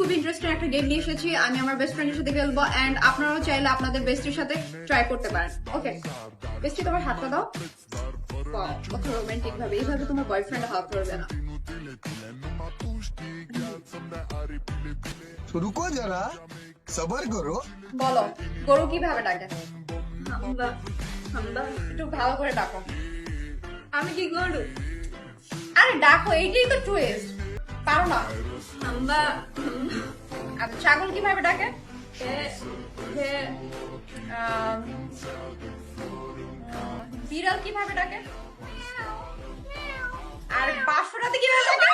খুব ইন্টারেস্টিং একটা গেম নিয়ে এসেছি। আমি আমার বেস্ট ফ্রেন্ডের সাথে খেলবো এন্ড আপনারাও চাইলে আপনাদের বেস্টির সাথে ট্রাই করতে পারেন। ওকে বেস্টি, তোমার হাতটা দাও। কত রোমান্টিক ভাবে, এইভাবে তোমার বয়ফ্রেন্ড হাত ধরবে না। रुको जरा सबर करो। বলো গরু কিভাবে ডাকে? হামদা হামদা, একটু ভালো করে ডাকো। আমি কি গরু? আরে ডাকো, এইটাই তো টুইস্ট। পারো না? হামদা। আচ্ছা ছাগল কিভাবে ডাকে? বিড়াল কিভাবে ডাকে? আর বাসুরাতে কিভাবে ডাকে?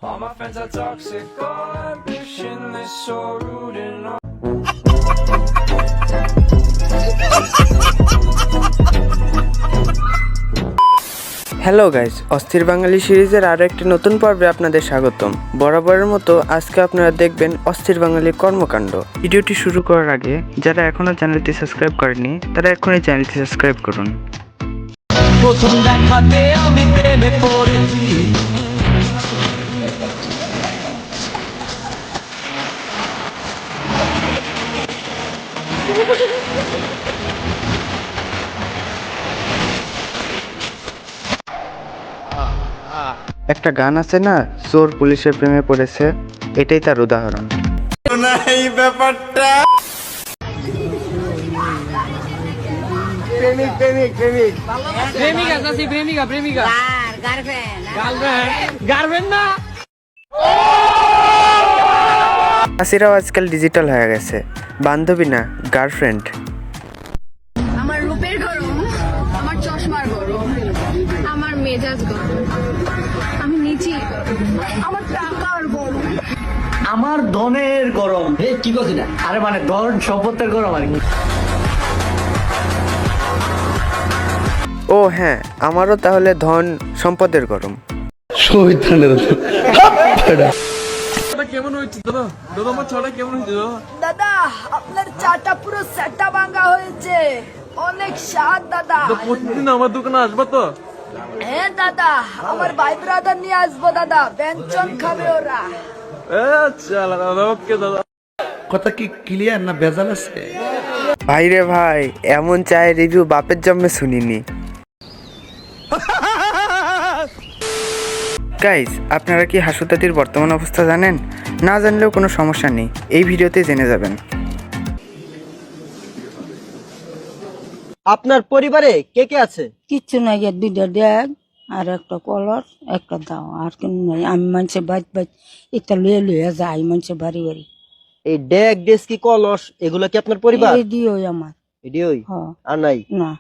All my friends are toxic, all ambitionless, so rude and all. Hello guys, অস্থির বাঙালি সিরিজের আরও একটি নতুন পর্বে আপনাদের স্বাগতম। বরাবরের মতো আজকে আপনারা দেখবেন অস্থির বাঙালি কর্মকাণ্ড। ভিডিওটি শুরু করার আগে যারা এখনও চ্যানেলটি সাবস্ক্রাইব করেনি তারা এখনই চ্যানেলটি সাবস্ক্রাইব করুন। প্রথম দেখাতে আমি প্রেমে পড়েছি। একটা গান আছে না, চোর পুলিশের প্রেমে পড়েছে, এটাই তার উদাহরণ। হাসিরাও আজকাল ডিজিটাল হয়ে গেছে, বান্ধবী না গার্লফ্রেন্ড। আমার রূপের গরম, আমার চশমার গরম, আমার মেজাজ গরম, আমি নিচি আমার টাকার গরম, আমার ধনের গরম। কি করছি না, আরে মানে ধন সম্পত্তির গরম আর কি। ও হ্যাঁ, আমারও তাহলে ধন সম্পদের গরম। কেমন হয়েছে দাদা? দাদা আমার ছড়া কেমন হয়েছে দাদা? দাদা আপনার চাটা পুরো সেটা ভাঙা হয়েছে, অনেক স্বাদ দাদা। প্রতিদিন আমার দোকানে আসবা তো? হ্যাঁ দাদা, আমার ভাই ব্রাদার নিয়ে আসবো দাদা, ব্যঞ্জন খাবে ওরা। আচ্ছা দাদা, ওকে দাদা। কথা কি ক্লিয়ার না ভেজাল আছে? ভাই রে ভাই, এমন চায়ের রিভিউ বাপের জন্মে শুনিনি। গাইজ, আপনারা কি হাসুদাদির বর্তমান অবস্থা জানেন? না জানলেও কোনো সমস্যা নেই, এই ভিডিওতে জেনে যাবেন। আপনার পরিবারে কে কে আছে? কিচ্ছু নাই, এর দুইটা ড্যাগ আর একটা কলর, একটা দাও, আর কেন নাই। আমি মানুষের বাইত এটা লুয়ে লুয়ে যাই মানুষের বাড়ি বাড়ি। এই ডেক ডেস্কি কলস এগুলো কি আপনার পরিবার? এই দিও আমার। এডিওই হ্যাঁ। আর নাই? না।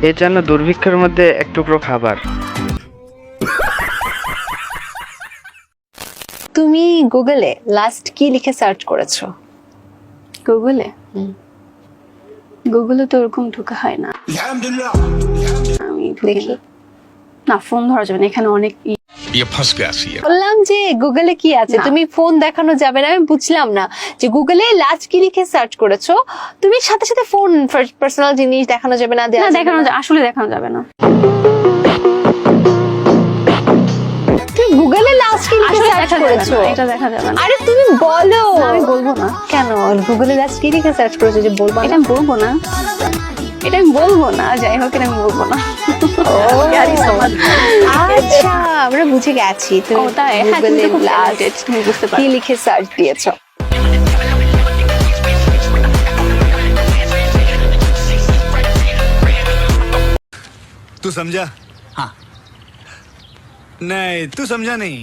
এ যেন দুর্ভিক্ষের মধ্যে এক টুকরো খাবার। তুমি গুগলে লাস্ট কি লিখে সার্চ করেছো? গুগলে গুগলে তো ওরকম ঢোকা হয় না। আমি দেখি না, ফোন ধরা যাবে না, এখানে অনেক বললাম যে গুগলে কি আছে, তুমি ফোন দেখানো যাবে না। আমি বুঝলাম না যে গুগলে লাস্ট কি লিখে সার্চ করেছো, তুমি সাথে সাথে ফোন পার্সোনাল জিনিস দেখানো যাবে না। দেখানো আসলে দেখানো যাবে না। গুগলে লাস্ট কি লিখে সার্চ করেছো? এটা দেখা যাবে না। আরে তুমি বলো। আমি বলবো না। কেন? গুগলে লাস্ট কি লিখে সার্চ করেছো যে বলবো? এটা আমি বলবো না, এটা আমি বলবো না। যাই হোক, এটা আমি বলবো না। আচ্ছা, আমরা বুঝে গেছি তুমি গুগলে লাস্ট কি লিখে সার্চ দিয়েছো। तू समझा? हाँ नहीं, तू समझा नहीं।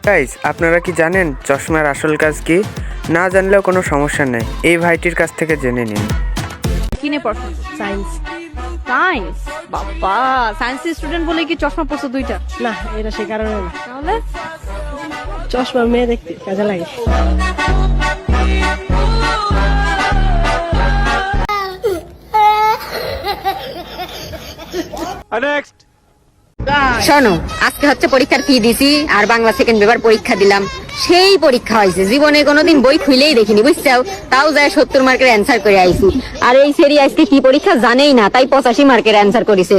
গাইজ, আপনারা কি জানেন চশমার আসল কাজ কি? না জানলেও কোনো সমস্যা নেই, এই ভাইটির কাছ থেকে জেনে নিন। কিনে পড়ো সায়েন্স, সায়েন্স? বাবা, সায়েন্সের স্টুডেন্ট বলে কি চশমা পরছো দুইটা? না, এটা সে কারণে না। তাহলে চশমা মেয়ে দেখতে কাজে লাগে। শোনো, আজকে হচ্ছে পরীক্ষার ফি দিছি আর বাংলা সেকেন্ড পেপার পরীক্ষা দিলাম। সেই পরীক্ষা হয়েছে, জীবনে কোনোদিন বই খুলেই দেখিনি, বুঝছো? তাও যায় 70 মার্কের অ্যান্সার করে আইছি। আর এই সেরি আজকে কি পরীক্ষা জানেই না, তাই 85 মার্কের অ্যান্সার করেছে।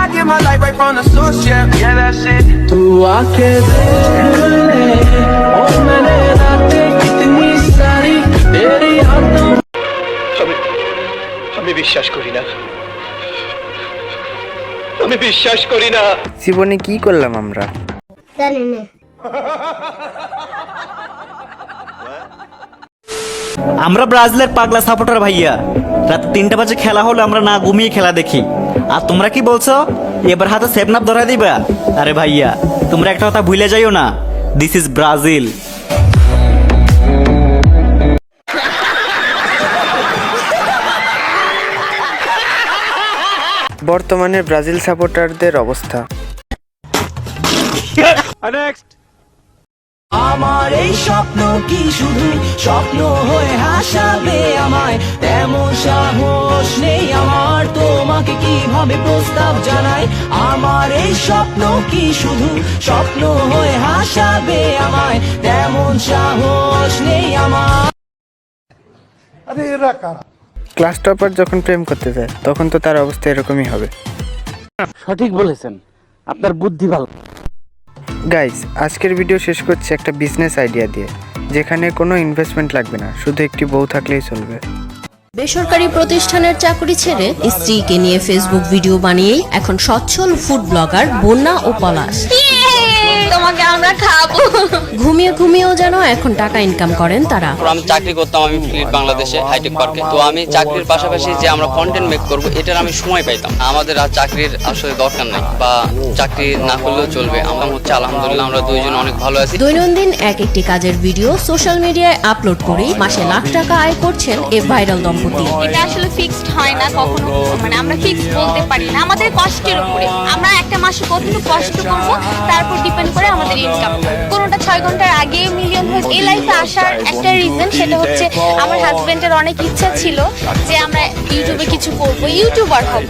I get my life right from the source, yeah, that's it. तू आके देख ले, ओ मैंने रातें कितनी सारी तेरी यादों। আমি বিশ্বাস করি না, আমি বিশ্বাস করি না। জীবনে কি করলাম আমরা? আমরা ব্রাজিলের পাগলা সাপোর্টার ভাইয়া। রাত 3টা বাজে খেলা হলো, আমরা না ঘুমিয়ে খেলা দেখি। আর তোমরা কি বলছো, এবার হাতে সেভনাপ ধরা দিবা? আরে ভাইয়া, তোমরা একটা কথা ভুলে যাইও না, দিস ইজ ব্রাজিল। বর্তমানে ব্রাজিল সাপোর্টারদের অবস্থা। আমার এই স্বপ্ন কি শুধু স্বপ্ন হয়ে হাসাবে আমায়, তেমন সাহস নেই আমার, তোমাকে কিভাবে প্রস্তাব জানাই। আমার এই স্বপ্ন কি শুধু স্বপ্ন হয়ে হাসাবে আমায়, তেমন সাহস নেই আমার। ক্লাস টপার যখন প্রেম করতে যায় তখন তো তার অবস্থা এরকমই হবে। সঠিক বলেছেন, আপনার বুদ্ধি ভালো। গাইস, আজকের ভিডিও শেষ করছি একটা বিজনেস আইডিয়া দিয়ে, যেখানে কোনো ইনভেস্টমেন্ট লাগবে না, শুধু একটি বউ থাকলেই চলবে। বেসরকারি প্রতিষ্ঠানের চাকরি ছেড়ে স্ত্রীকে নিয়ে ফেসবুক ভিডিও বানিয়েই এখন সচ্ছল ফুড ব্লগার বন্যা ও পলাশ। তোমাকে আমরা খাবো। ঘুমিয়ে ঘুমিয়েও যেন এখন টাকা ইনকাম করেন তারা। আমি চাকরি করতাম, আমি ফিলিট বাংলাদেশে হাইটেক পার্কে। তো আমি চাকরির পাশাপাশি যে আমরা কন্টেন্ট মেক করব, এটার আমি সময় পাইতাম। আমাদের আর চাকরির আসলে দরকার নাই, বা চাকরি না করলেও চলবে। আমরা হচ্ছে আলহামদুলিল্লাহ আমরা দুইজন অনেক ভালো আছি। দৈনন্দিন এক একটি কাজের ভিডিও সোশ্যাল মিডিয়ায় আপলোড করে মাসে লাখ টাকা আয় করছেন এই ভাইরাল দম্পতি। এটা আসলে ফিক্সড হয় না কখনো, মানে আমরা ফিক্সড বলতে পারি না। আমাদের কষ্টের উপরে, আমরা একটা মাসে কতটুকু কষ্ট করব তারপর ডিপেন্ড করে আমাদের ইনকাম। কোনোটা 6 ঘন্টার আগে মিলিয়ন হয়েছে। এই লাইফে আসার একটা রিজন, সেটা হচ্ছে আমার হাজবেন্ডের অনেক ইচ্ছা ছিল যে আমরা ইউটিউবে কিছু করব, ইউটিউবার হব।